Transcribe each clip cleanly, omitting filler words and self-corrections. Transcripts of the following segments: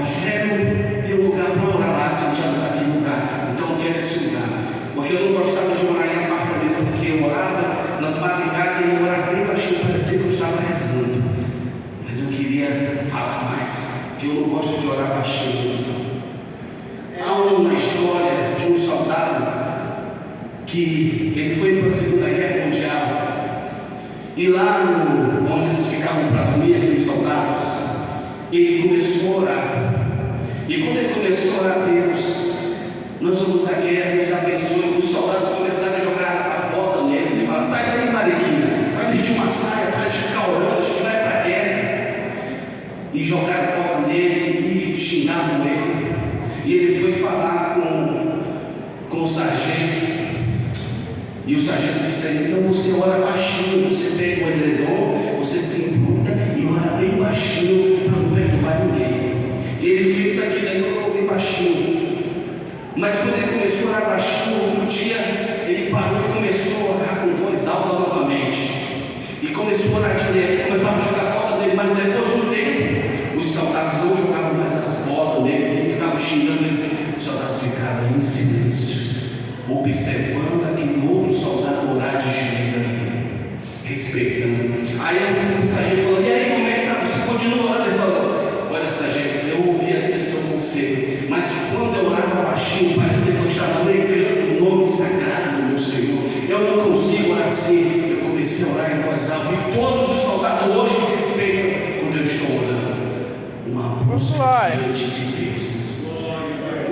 Rogério, tem um lugar para orar lá, Santiago está aqui no lugar, então eu quero esse lugar. Porque eu não gostava de morar em apartamento, porque eu orava nas madrugadas e eu orava bem baixinho, parecia que eu estava rezando. Mas eu queria falar mais, porque eu não gosto de orar baixinho. Há uma história de um soldado que ele foi para a Segunda Guerra Mundial, e lá onde eles ficavam para dormir, aqueles soldados, ele começou a orar. E quando ele começou a orar a Deus, nós vamos à guerra, nos abençoe. Os soldados começaram a jogar a bota neles e falaram: sai daí, Mariquinha, vai vestir uma saia, para de ficar orando, a gente vai para a guerra. E jogaram a bota nele e xingavam ele. E ele foi falar com o sargento. E o sargento disse a ele: então você ora baixinho, você pega o edredom, você se embruta e ora bem baixinho para não perturbar ninguém. E ele fez aquilo, ele orou bem baixinho. Mas quando ele começou a orar baixinho, um dia ele parou e começou a orar com voz alta novamente. E começou a orar direto, começava a jogar a bota dele, mas depois de um tempo, os soldados não jogavam mais as botas dele, ele ficava xingando eles. Os soldados ficavam em silêncio, observando aquele outro soldado orar de joelho ali, respeitando. Aí o sargento falou: e aí, como é que está? Você continua orando? Ele falou: olha, sargento, eu ouvi aquele seu conselho, mas quando eu orava baixinho, parecia que eu estava negando o nome sagrado do meu Senhor. Eu não consigo orar assim. Eu comecei a orar em voz alta, e todos os soldados hoje me respeitam quando eu estou orando. Uma busca diante de Deus.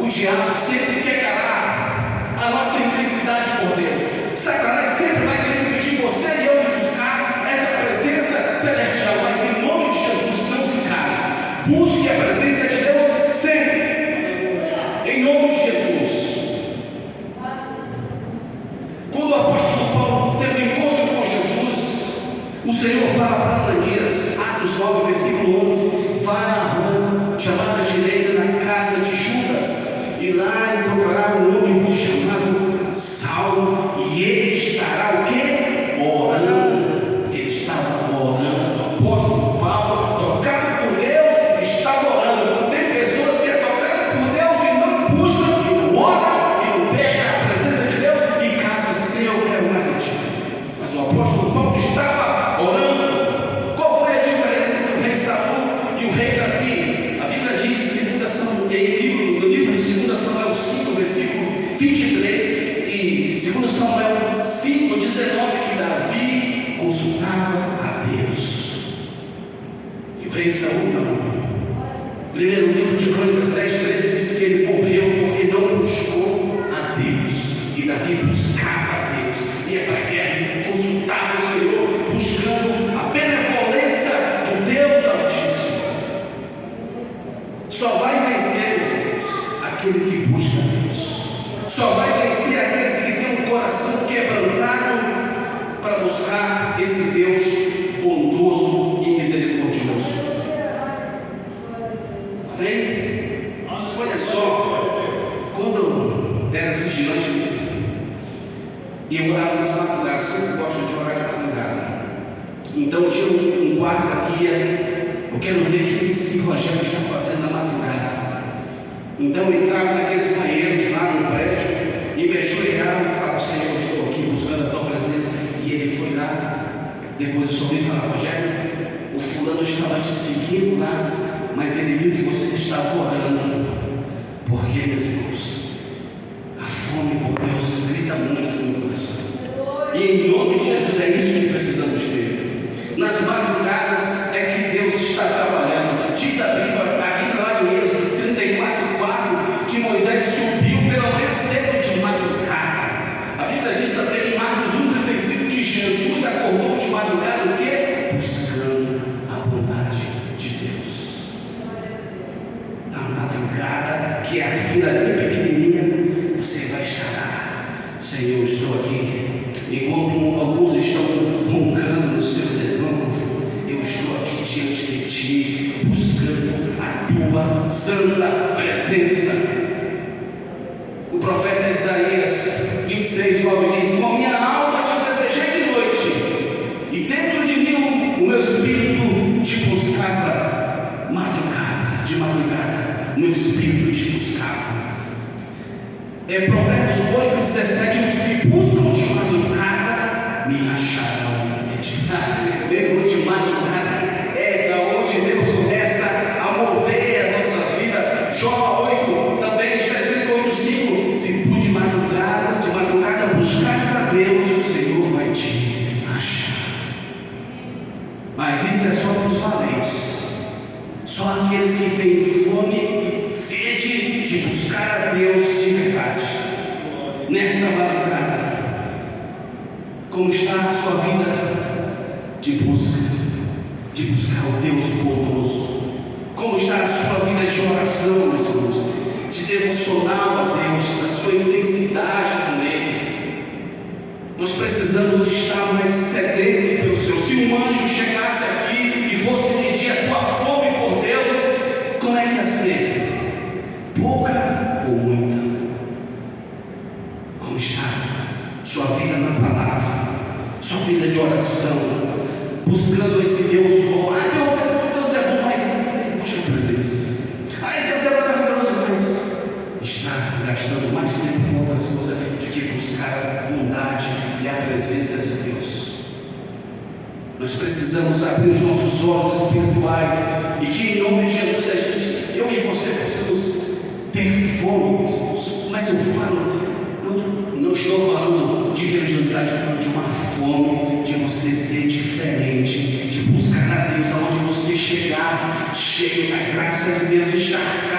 O diabo sempre quer calar a nossa intensidade por Deus. Satanás sempre vai querer impedir você e eu de buscar essa presença celestial, mas em nome de Jesus não se cale. Busque a presença de Deus sempre, em nome de Jesus. Quando o apóstolo Paulo teve um encontro com Jesus, o Senhor fala para Ananias, Atos 9, versículo 11: vá à rua chamada direita na casa de Judas, e lá encontrará um homem chamado Saulo, e ele estará o quê? Orando. Ele estava orando. O apóstolo Paulo, tocado por Deus, estava orando. Tem pessoas que é tocado por Deus e não buscam, e não oram, e não pegam a presença de Deus e casam assim: Senhor, eu quero mais de ti. Mas o apóstolo Paulo estava orando. Qual foi a diferença entre o rei Saul e o rei Davi? A Bíblia diz em no livro de 2 Samuel 5, versículo 23, e 2 Samuel 5, 19, que Davi consultava a Deus. E o rei Saul não. Primeiro livro de Crônicas 10, 13 diz que ele morreu porque não buscou a Deus. E Davi buscava a Deus, ia para a guerra, consultava o Senhor, buscando a benevolência do Deus Altíssimo. Só vai vencer, meus irmãos, aquele que busca a Deus. Só vai vencer aqueles que têm um coração quebrantado para buscar esse Deus bondoso e misericordioso. Amém? Olha só, quando eu era vigilante e eu orava nas madrugadas, sempre gosto de orar de madrugada. Então tinha um guarda que eu quero ver o que esse Rogério está fazendo na madrugada. Então eu entrava naqueles banheiros lá no prédio e me ajoelhava e falava: Senhor, eu estou aqui buscando a tua presença. E ele foi lá. Depois eu só ouvi falar: Rogério, o fulano estava te seguindo lá, mas ele viu que você estava orando. Porque, meus irmãos, a fome por Deus grita muito no meu coração. E em nome de Jesus é isso que precisamos ter. Nas madrugadas é que Deus está trabalhando. Diz a Bíblia, aqui lá em Êxodo 34:4, que Moisés subiu pela manhã cedo de madrugada. A Bíblia diz também em Marcos 1:35 que Jesus acordou de madrugada o quê? Buscando a bondade de Deus. Na madrugada, que é a fila bem pequenininha, você vai estar lá: Senhor, estou aqui. Enquanto alguns estão roncando no seu dedômetro, eu estou aqui diante de ti, buscando a tua santa presença. O profeta Isaías 26:9 diz: com minha alma te desejei de noite, e dentro de mim o meu espírito te buscava de madrugada. o meu espírito te buscava. Provérbios 8:17, os que buscam de madrugada me acharão. De madrugada é onde Deus começa a mover a nossa vida. Jó 8 também está escrito 8:5: se tu de madrugada buscares a Deus, o Senhor vai te achar. Mas isso é só para os valentes, só aqueles que têm fome e sede de buscar a Deus de verdade. Nesta madrugada, como está a sua vida de buscar o Deus poderoso? Como está a sua vida de oração, meus irmãos, de devocional a Deus, da sua intensidade com Ele? Nós precisamos estar mais sedentos pelo Senhor. Se um anjo chegasse aqui e fosse medir a tua fome por Deus, como é que ia ser? Pouca ou muita? Como está sua vida na palavra, sua vida de oração, buscando esse Deus bom? Deus é bom, mas busca a presença. Deus é maravilhoso, mas está gastando mais tempo com outras coisas do que buscar a bondade e a presença de Deus. Nós precisamos abrir os nossos olhos espirituais e que em nome de Jesus eu e você possamos ter fome, mas eu falo, não estou falando de religiosidade, estou falando de uma fome de você ser diferente, de buscar a Deus aonde você chegar, cheio da graça de Deus, encharcado